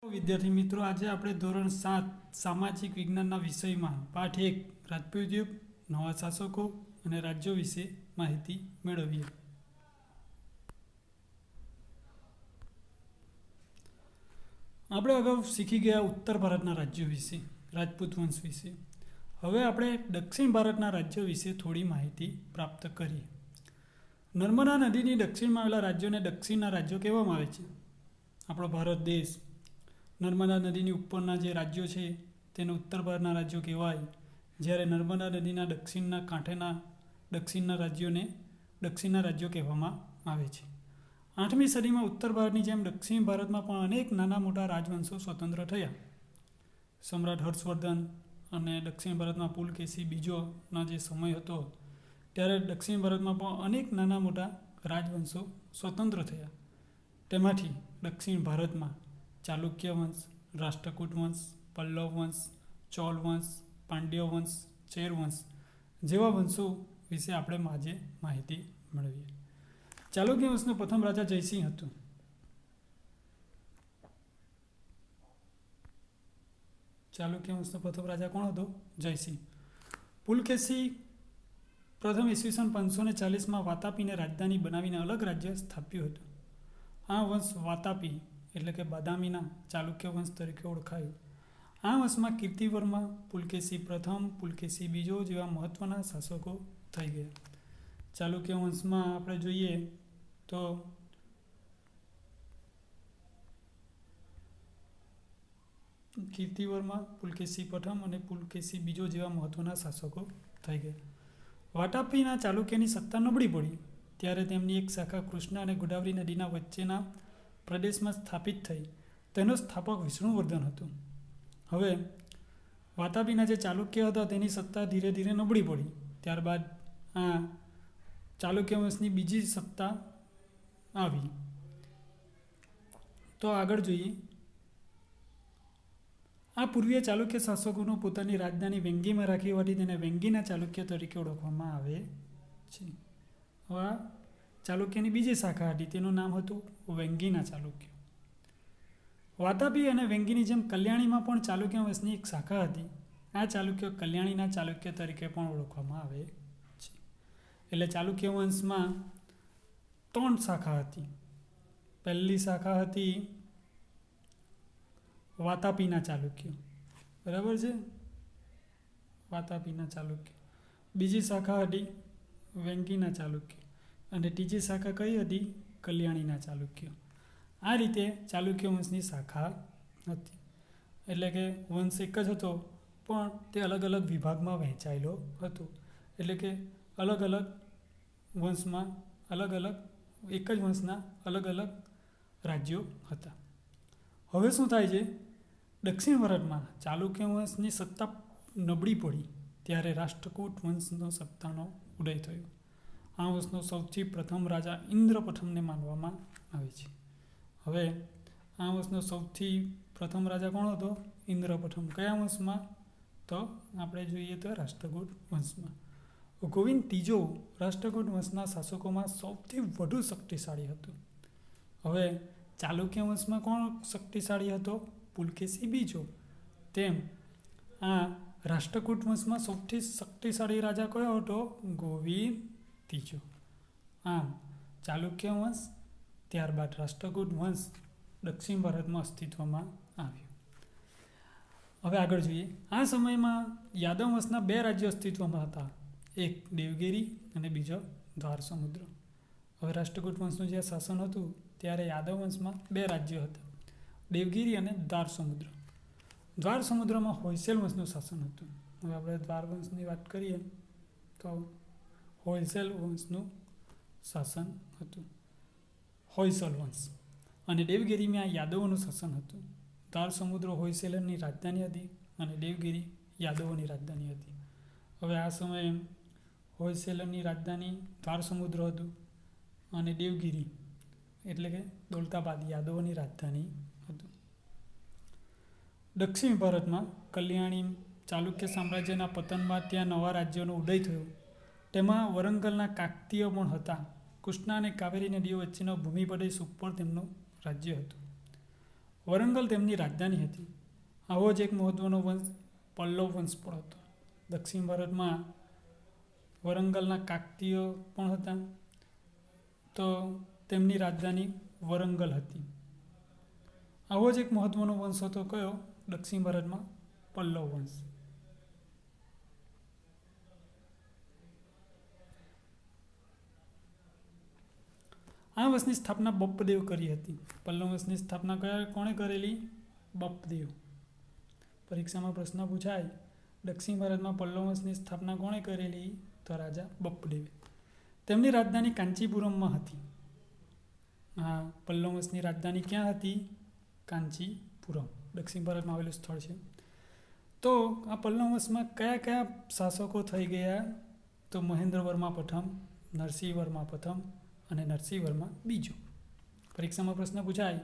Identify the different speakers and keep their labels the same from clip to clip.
Speaker 1: વિદ્યાર્થી મિત્રો, આજે આપણે ધોરણ 7 સામાજિક વિજ્ઞાનના વિષયમાં પાઠ 1 રાજપૂત યુગ, નવા શાસકો અને રાજ્યો વિશે માહિતી મેળવીએ. આપણે અગાઉ શીખી ગયા ઉત્તર ભારતના રાજ્યો વિશે, રાજપૂત વંશ વિશે. હવે આપણે દક્ષિણ ભારતના રાજ્યો વિશે થોડી માહિતી પ્રાપ્ત કરીએ. નર્મદા નદીની દક્ષિણમાં આવેલા રાજ્યોને દક્ષિણના રાજ્યો કહેવામાં આવે છે. આપણો ભારત દેશ નર્મદા નદીની ઉપરના જે રાજ્યો છે તેને ઉત્તર ભારતના રાજ્યો કહેવાય, જ્યારે નર્મદા નદીના દક્ષિણના કાંઠેના દક્ષિણના રાજ્યોને દક્ષિણના રાજ્યો કહેવામાં આવે છે. 8મી સદીમાં ઉત્તર ભારતની જેમ દક્ષિણ ભારતમાં પણ અનેક નાના મોટા રાજવંશો સ્વતંત્ર થયા. સમ્રાટ હર્ષવર્ધન અને દક્ષિણ ભારતમાં પુલકેશી બીજોનો જે સમય હતો ત્યારે દક્ષિણ ભારતમાં પણ અનેક નાના મોટા રાજવંશો સ્વતંત્ર થયા. તેમાંથી દક્ષિણ ભારતમાં ચાલુક્ય વંશ, રાષ્ટ્રકૂટ વંશ, પલ્લવ વંશ, ચોલ વંશ, પાંડ્ય વંશ, ચેર વંશ જેવા વંશો વિશે આપણે આજે માહિતી મેળવીએ. ચાલુક્ય વંશનો પ્રથમ રાજા જયસિંહ હતો. ચાલુક્ય વંશનો પ્રથમ રાજા કોણ હતો? જયસિંહ. પુલકેશી પ્રથમ ઈસવીસન 540માં વાતાપીને રાજધાની બનાવીને અલગ રાજ્ય સ્થાપ્યું હતું. આ વંશ વાતાપી એટલે કે બાદામીના ચાલુક્ય વંશ તરીકે ઓળખાયું. આ વંશમાં કીર્તિવર્મા, પુલકેશી પ્રથમ, પુલકેશી બીજો જેવા મહત્ત્વના શાસકો થઈ ગયા. ચાલુક્ય વંશમાં આપણે જોઈએ તો કીર્તિવર્મા, પુલકેશી પ્રથમ અને પુલકેશી બીજો જેવા મહત્ત્વના શાસકો થઈ ગયા. વાતાપીના ચાલુક્યની સત્તા નબળી પડી ત્યારે તેમની એક શાખા કૃષ્ણા અને ગોદાવરી નદીના વચ્ચેના પ્રદેશમાં સ્થાપિત થઈ. તેનો સ્થાપક વિષ્ણુવર્ધન હતો. હવે વાતાપીના જે ચાલુક્ય હતા તેની સત્તા ધીરે ધીરે નબળી પડી. ત્યારબાદ આ ચાલુક્ય વંશની બીજી સત્તા આવી. તો આગળ જોઈએ. આ પૂર્વીય ચાલુક્ય શાસકોનો પોતાની રાજધાની વેંગીમાં રાખી હોવાથી તેને વેંગીના ચાલુક્ય તરીકે ઓળખવામાં આવે છે. હવે ચાલુક્યની બીજી શાખા હતી, તેનું નામ હતું વેંગીના ચાલુક્ય. વાતાપી અને વેંગીની જેમ કલ્યાણીમાં પણ ચાલુક્ય વંશની એક શાખા હતી. આ ચાલુક્ય કલ્યાણીના ચાલુક્ય તરીકે પણ ઓળખવામાં આવે છે. એટલે ચાલુક્ય વંશમાં 3 શાખા હતી. પહેલી શાખા હતી વાતાપીના ચાલુક્ય, બરાબર છે, વાતાપીના ચાલુક્ય. બીજી શાખા હતી વેંગીના ચાલુક્ય અને ત્રીજી શાખા કઈ હતી? કલ્યાણીના ચાલુક્ય. આ રીતે ચાલુક્ય વંશની શાખા હતી. એટલે કે વંશ એક જ હતો પણ તે અલગ અલગ વિભાગમાં વહેંચાયેલો હતો. એટલે કે અલગ અલગ વંશમાં એક જ વંશના અલગ અલગ રાજ્યો હતા. હવે શું થાય છે? દક્ષિણ ભારતમાં ચાલુક્ય વંશની સત્તા નબળી પડી ત્યારે રાષ્ટ્રકૂટ વંશનો સત્તાનો ઉદય થયો. આ વંશનો સૌથી પ્રથમ રાજા ઇન્દ્ર પ્રથમને માનવામાં આવે છે. હવે આ વંશનો સૌથી પ્રથમ રાજા કોણ હતો? ઇન્દ્ર પ્રથમ. કયા વંશમાં? તો આપણે જોઈએ તો રાષ્ટ્રકૂટ વંશમાં. ગોવિંદ ત્રીજો રાષ્ટ્રકૂટ વંશના શાસકોમાં સૌથી વધુ શક્તિશાળી હતો. હવે ચાલુક્ય વંશમાં કોણ શક્તિશાળી હતો? પુલકેશી બીજો. તેમ આ રાષ્ટ્રકૂટ વંશમાં સૌથી શક્તિશાળી રાજા કયો હતો? ગોવિંદ ત્રીજો. આમ ચાલુક્ય વંશ ત્યારબાદ રાષ્ટ્રકૂટ વંશ દક્ષિણ ભારતમાં અસ્તિત્વમાં આવ્યો. હવે આગળ જોઈએ. આ સમયમાં યાદવ વંશના 2 રાજ્યો અસ્તિત્વમાં હતા. એક દેવગિરી અને બીજો દ્વાર સમુદ્ર. હવે રાષ્ટ્રકૂટ વંશનું જે શાસન હતું ત્યારે યાદવ વંશમાં 2 રાજ્યો હતા, દેવગિરી અને દ્વાર સમુદ્ર. દ્વાર સમુદ્રમાં હોયસેલ વંશનું શાસન હતું. હવે આપણે દ્વાર વંશની વાત કરીએ તો હોયસેલ વંશનું શાસન હતું, હોયસલ વંશ. અને દેવગિરીમાં યાદવોનું શાસન હતું. દ્વાર સમુદ્ર હોયસેલની રાજધાની હતી અને દેવગિરી યાદવોની રાજધાની હતી. હવે આ સમયે હોયસેલની રાજધાની દ્વાર સમુદ્ર હતું અને દેવગિરી એટલે કે દૌલતાબાદ યાદવોની રાજધાની હતું. દક્ષિણ ભારતમાં કલ્યાણી ચાલુક્ય સામ્રાજ્યના પતન બાદ ત્યાં નવા રાજ્યોનો ઉદય થયો. તેમાં વરંગલના કાકતીય પણ હતા. કૃષ્ણા અને કાવેરી નદીઓ વચ્ચેનો ભૂમિ પ્રદેશ ઉપર તેમનું રાજ્ય હતું. વરંગલ તેમની રાજધાની હતી. આવો જ એક મહત્વનો વંશ પલ્લવ વંશ પણ હતો. દક્ષિણ ભારતમાં વરંગલના કાકતીય પણ હતા, તો તેમની રાજધાની વરંગલ હતી. આવો જ એક મહત્વનો વંશ હતો કયો? દક્ષિણ ભારતમાં પલ્લવ વંશ. આ વંશની સ્થાપના બપ્પદેવ કરી હતી. પલ્લવ વંશની સ્થાપના કોણે કરેલી? બપ્પદેવ. પરીક્ષામાં પ્રશ્ન પૂછાય, દક્ષિણ ભારતમાં પલ્લવ વંશની સ્થાપના કોણે કરેલી? તો રાજા બપ્પદેવે. તેમની રાજધાની કાંચીપુરમમાં હતી. હા, પલ્લવ વંશની રાજધાની ક્યાં હતી? કાંચીપુરમ, દક્ષિણ ભારતમાં આવેલું સ્થળ છે. તો આ પલ્લવ વંશમાં કયા કયા શાસકો થઈ ગયા? તો મહેન્દ્રવર્મા પ્રથમ, નરસિંહવર્મા પ્રથમ અને નરસિંહવર્મા બીજો. પરીક્ષામાં પ્રશ્ન પૂછાય,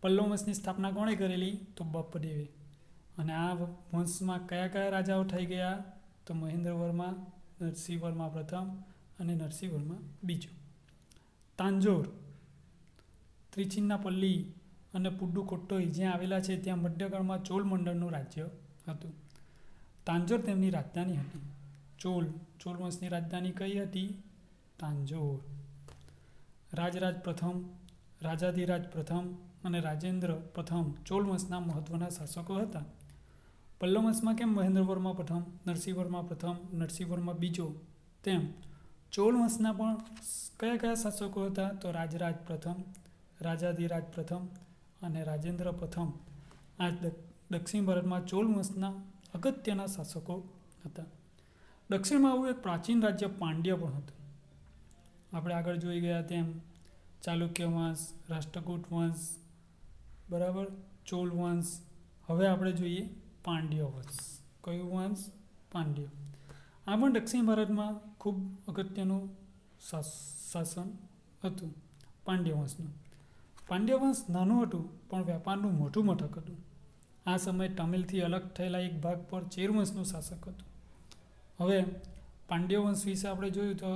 Speaker 1: પલ્લવ વંશની સ્થાપના કોણે કરેલી? તો બપ્પદેવે. અને આ વંશમાં કયા કયા રાજાઓ થઈ ગયા? તો મહેન્દ્રવર્મા, નરસિંહવર્મા પ્રથમ અને નરસિંહવર્મા બીજો. તાંજોર, ત્રિચિન્નાપલ્લી અને પુડુકોટ્ટોઈ જ્યાં આવેલા છે ત્યાં મધ્યકાળમાં ચોલ મંડળનું રાજ્ય હતું. તાંજોર તેમની રાજધાની હતી. ચોલ વંશની રાજધાની કઈ હતી? તાંજોર. રાજરાજ પ્રથમ, રાજાધિરાજ પ્રથમ અને રાજેન્દ્ર પ્રથમ ચોલ વંશના મહત્વના શાસકો હતા. પલ્લવ વંશમાં કેમ મહેન્દ્રવર્મા પ્રથમ, નરસિંહવર્મા પ્રથમ, નરસિંહવર્મા બીજો, તેમ ચોલ વંશના પણ કયા કયા શાસકો હતા? તો રાજરાજ પ્રથમ, રાજાધિરાજ પ્રથમ અને રાજેન્દ્ર પ્રથમ. આ દક્ષિણ ભારતમાં ચોલ વંશના અગત્યના શાસકો હતા. દક્ષિણમાં આવું એક પ્રાચીન રાજ્ય પાંડ્ય પણ હતું. આપણે આગળ જોઈ ગયા તેમ ચાલુક્ય વંશ, રાષ્ટ્રકૂટ વંશ, બરાબર, ચોલ વંશ. હવે આપણે જોઈએ પાંડ્ય વંશ. કયું વંશ? પાંડ્ય. આ પણ દક્ષિણ ભારતમાં ખૂબ અગત્યનું શાસન હતું પાંડ્ય વંશનું. પાંડ્ય વંશ નાનું હતું પણ વેપારનું મોટું મથક હતું. આ સમયે તમિલથી અલગ થયેલા એક ભાગ પર ચેર વંશનું શાસક હતું. હવે પાંડ્ય વંશ વિશે આપણે જોયું તો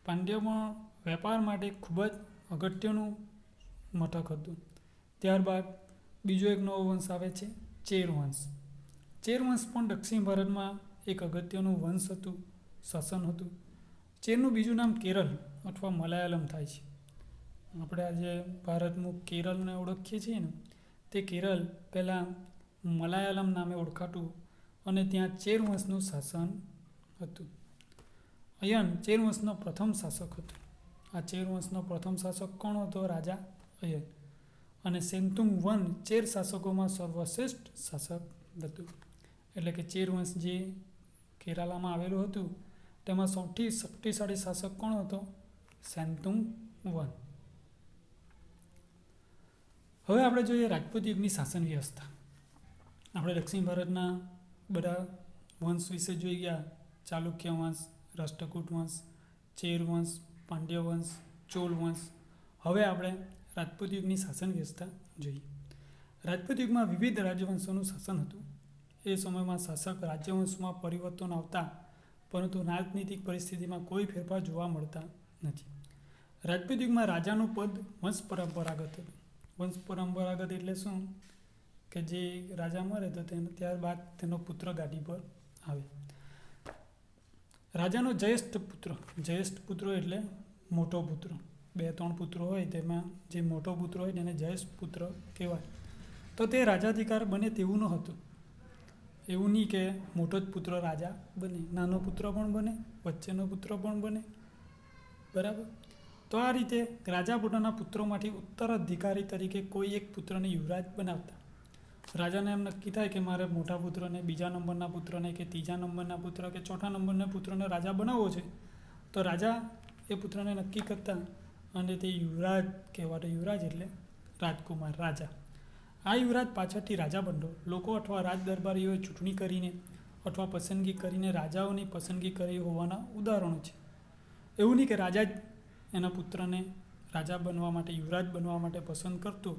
Speaker 1: પાંડ્યમાં વેપાર માટે ખૂબ જ અગત્યનું મથક હતું. ત્યારબાદ બીજો એક નવો વંશ આવે છે, ચેર વંશ. ચેર વંશ પણ દક્ષિણ ભારતમાં એક અગત્યનું વંશ હતું, શાસન હતું. ચેરનું બીજું નામ કેરળ અથવા મલયાલમ થાય છે. આપણે આજે ભારતનું કેરળને ઓળખીએ છીએ ને, તે કેરળ પહેલાં મલયાલમ નામે ઓળખાતું અને ત્યાં ચેર વંશનું શાસન હતું. અયન ચેર વંશનો પ્રથમ શાસક હતો. આ ચેર વંશનો પ્રથમ શાસક કોણ હતો? રાજા અયન. અને સેન્તુંગ વન ચેર શાસકોમાં સર્વશ્રેષ્ઠ શાસક હતું. એટલે કે ચેર વંશ જે કેરાલામાં આવેલું હતું તેમાં સૌથી શક્તિશાળી શાસક કોણ હતો? સેન્તુંગ વન. હવે આપણે જોઈએ રાજપૂત યુગની શાસન વ્યવસ્થા. આપણે દક્ષિણ ભારતના બધા વંશ વિશે જોઈ ગયા. ચાલુક્ય વંશ, રાષ્ટ્રકૂટ વંશ, ચેર વંશ, પાંડ્ય વંશ, ચોલ વંશ. હવે આપણે રાજપૂત યુગની શાસન વ્યવસ્થા જોઈએ. રાજપૂત યુગમાં વિવિધ રાજવંશોનું શાસન હતું. એ સમયમાં શાસક રાજ્યવંશમાં પરિવર્તન આવતા, પરંતુ રાજનીતિક પરિસ્થિતિમાં કોઈ ફેરફાર જોવા મળતા નથી. રાજપૂત યુગમાં રાજાનું પદ વંશ પરંપરાગત હતું. વંશ પરંપરાગત એટલે શું? કે જે રાજા મરે તો ત્યારબાદ તેનો પુત્ર ગાદી પર આવે. રાજાનો જ્યેષ્ઠ પુત્ર એટલે મોટો પુત્ર. 2-3 પુત્રો હોય તેમાં જે મોટો પુત્ર હોય તેને જ્યેષ્ઠ પુત્ર કહેવાય. તો તે રાજાધિકાર બને તેવું ન હતું. એવું નહીં કે મોટો જ પુત્ર રાજા બને, નાનો પુત્ર પણ બને, વચ્ચેનો પુત્ર પણ બને, બરાબર. તો આ રીતે રાજા પોતાના પુત્રોમાંથી ઉત્તરાધિકારી તરીકે કોઈ એક પુત્રને યુવરાજ બનાવતા. રાજાને એમ નક્કી થાય કે મારે મોટા પુત્રને, બીજા નંબરના પુત્રને કે ત્રીજા નંબરના પુત્ર કે ચોથા નંબરના પુત્રને રાજા બનાવવો છે, તો રાજા એ પુત્રને નક્કી કરતા અને તે યુવરાજ કહેવાતો. યુવરાજ એટલે રાજકુમાર, રાજા. આ યુવરાજ પાછળથી રાજા બનતો. લોકો અથવા રાજ દરબારીઓએ ચૂંટણી કરીને અથવા પસંદગી કરીને રાજાઓની પસંદગી કરી હોવાના ઉદાહરણો છે. એવું નહીં કે રાજા જ એના પુત્રને રાજા બનવા માટે, યુવરાજ બનવા માટે પસંદ કરતો.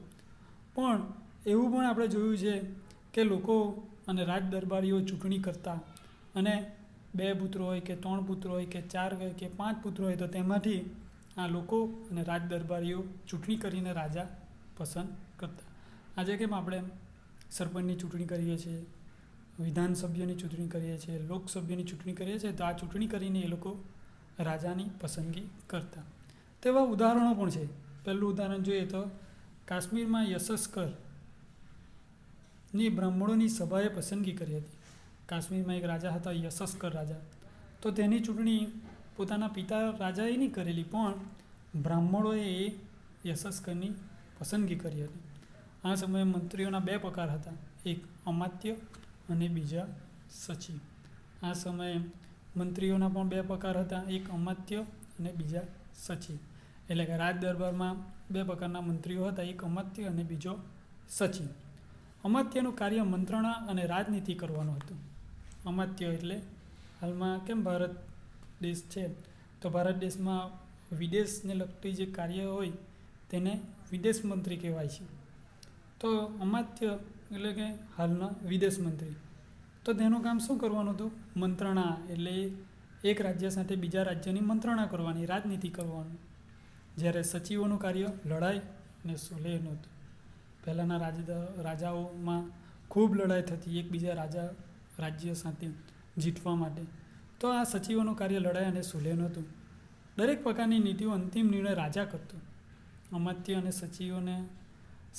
Speaker 1: પણ એવું પણ આપણે જોયું છે કે લોકો અને રાજ દરબારીઓ ચૂંટણી કરતા અને 2 પુત્રો હોય કે 3 પુત્રો હોય કે 4 હોય કે 5 પુત્રો હોય તો તેમાંથી આ લોકો અને રાજ દરબારીઓ ચૂંટણી કરીને રાજા પસંદ કરતા. આજે કેમ આપણે સરપંચની ચૂંટણી કરીએ છીએ, વિધાનસભ્યની ચૂંટણી કરીએ છીએ, લોકસભ્યની ચૂંટણી કરીએ છીએ, તો આ ચૂંટણી કરીને એ લોકો રાજાની પસંદગી કરતા. તેવા ઉદાહરણો પણ છે. પહેલું ઉદાહરણ જોઈએ તો કાશ્મીરમાં યશસ્કરની બ્રાહ્મણોની સભાએ પસંદગી કરી હતી. કાશ્મીરમાં એક રાજા હતા, યશસ્કર રાજા. તો તેની ચૂંટણી પોતાના પિતા રાજાએ નહીં કરેલી, પણ બ્રાહ્મણોએ એ યશસ્કરની પસંદગી કરી હતી. આ સમયે મંત્રીઓના 2 પ્રકાર હતા, એક અમાત્ય અને બીજા સચિવ. આ સમયે મંત્રીઓના પણ 2 પ્રકાર હતા, એક અમાત્ય અને બીજા સચિવ. એટલે કે રાજ દરબારમાં 2 પ્રકારના મંત્રીઓ હતા, એક અમાત્ય અને બીજો સચિવ. અમાત્યનું કાર્ય મંત્રણા અને રાજનીતિ કરવાનું હતું. અમાત્ય એટલે હાલમાં કેમ ભારત દેશ છે, તો ભારત દેશમાં વિદેશને લગતી જે કાર્ય હોય તેને વિદેશ મંત્રી કહેવાય છે. તો અમાત્ય એટલે કે હાલના વિદેશ મંત્રી. તો તેનું કામ શું કરવાનું હતું? મંત્રણા, એટલે એક રાજ્ય સાથે બીજા રાજ્યની મંત્રણા કરવાની, રાજનીતિ કરવાનું. જ્યારે સચિવોનું કાર્ય લડાઈ અને સુલેહનું હતું. પહેલાંના રાજાઓમાં ખૂબ લડાઈ થતી એકબીજા રાજ્ય સાથે જીતવા માટે. તો આ સચિવોનું કાર્ય લડાઈ અને સુલેહનું હતું. દરેક પ્રકારની નીતિઓ અંતિમ નિર્ણય રાજા કરતો. અમાત્ય અને સચિવોને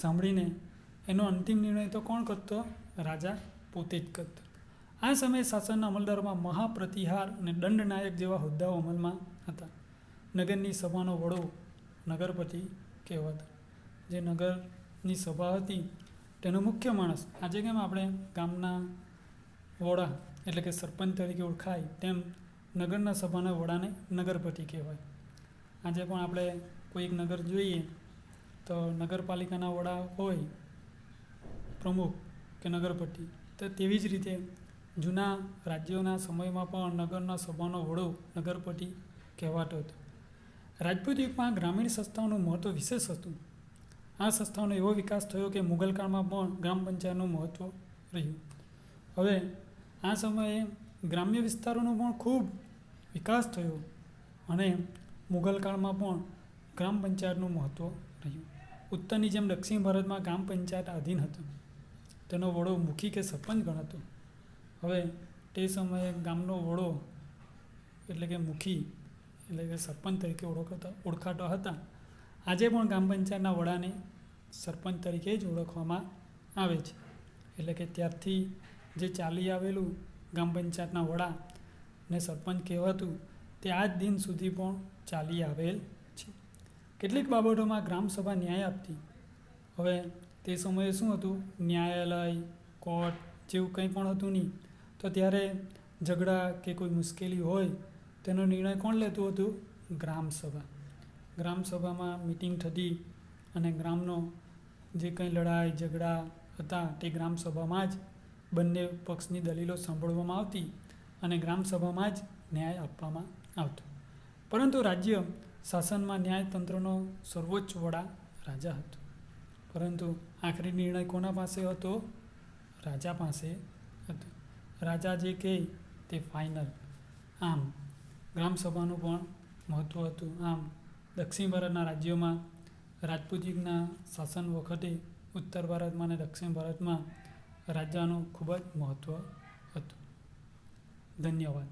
Speaker 1: સાંભળીને એનો અંતિમ નિર્ણય તો કોણ કરતો? રાજા પોતે જ કરતો. આ સમયે શાસનના અમલદારોમાં મહાપ્રતિહાર અને દંડનાયક જેવા હોદ્દાઓ અમલમાં હતા. નગરની સભાનો વડો નગરપતિ કહેવાતો. જે નગરની સભા હતી તેનો મુખ્ય માણસ, આજે કેમ આપણે ગામના વડા એટલે કે સરપંચ તરીકે ઓળખાય, તેમ નગરના સભાના વડાને નગરપતિ કહેવાય. આજે પણ આપણે કોઈ એક નગર જોઈએ તો નગરપાલિકાના વડા હોય પ્રમુખ કે નગરપતિ, તો તેવી જ રીતે જૂના રાજ્યોના સમયમાં પણ નગરના સભાનો વડો નગરપતિ કહેવાતો હતો. રાજપૂત યુગમાં ગ્રામીણ સંસ્થાઓનું મહત્ત્વ વિશેષ હતું. આ સંસ્થાઓનો એવો વિકાસ થયો કે મુગલ કાળમાં પણ ગ્રામ પંચાયતનું મહત્ત્વ રહ્યું. હવે આ સમયે ગ્રામ્ય વિસ્તારોનો પણ ખૂબ વિકાસ થયો અને મુગલ કાળમાં પણ ગ્રામ પંચાયતનું મહત્ત્વ રહ્યું. ઉત્તરની જેમ દક્ષિણ ભારતમાં ગ્રામ પંચાયત આધીન હતું. તેનો વડો મુખી કે સરપંચ ગણાતો. હવે તે સમયે ગામનો વડો એટલે કે મુખી એટલે કે સરપંચ તરીકે ઓળખાતા હતા. આજે પણ ગ્રામ પંચાયતના વડાને સરપંચ તરીકે જ ઓળખવામાં આવે છે. એટલે કે ત્યારથી જે ચાલી આવેલું ગ્રામ પંચાયતના વડા ને સરપંચ કહેવાતું તે આજ દિન સુધી પણ ચાલી આવેલ છે. કેટલીક બાબતોમાં ગ્રામસભા ન્યાય આપતી. હવે તે સમયે શું હતું? ન્યાયાલય, કોર્ટ જેવું કંઈ પણ હતું નહીં. તો ત્યારે ઝઘડા કે કોઈ મુશ્કેલી હોય તેનો નિર્ણય કોણ લેતું હતું? ગ્રામસભા. ગ્રામસભામાં મિટિંગ થતી અને ગ્રામનો જે કંઈ લડાઈ ઝઘડા હતા તે ગ્રામસભામાં જ બંને પક્ષની દલીલો સાંભળવામાં આવતી અને ગ્રામસભામાં જ ન્યાય આપવામાં આવતો. પરંતુ રાજ્ય શાસનમાં ન્યાયતંત્રનો સર્વોચ્ચ વડા રાજા હતો. પરંતુ આખરી નિર્ણય કોના પાસે હતો? રાજા પાસે હતો. રાજા જે કહે તે ફાઇનલ. આમ ગ્રામસભાનું પણ મહત્ત્વ હતું. આમ દક્ષિણ ભારતના રાજ્યોમાં રાજપૂત યુગના શાસન વખતે ઉત્તર ભારતમાં અને દક્ષિણ ભારતમાં રાજાનું ખૂબ જ મહત્ત્વ હતું. ધન્યવાદ.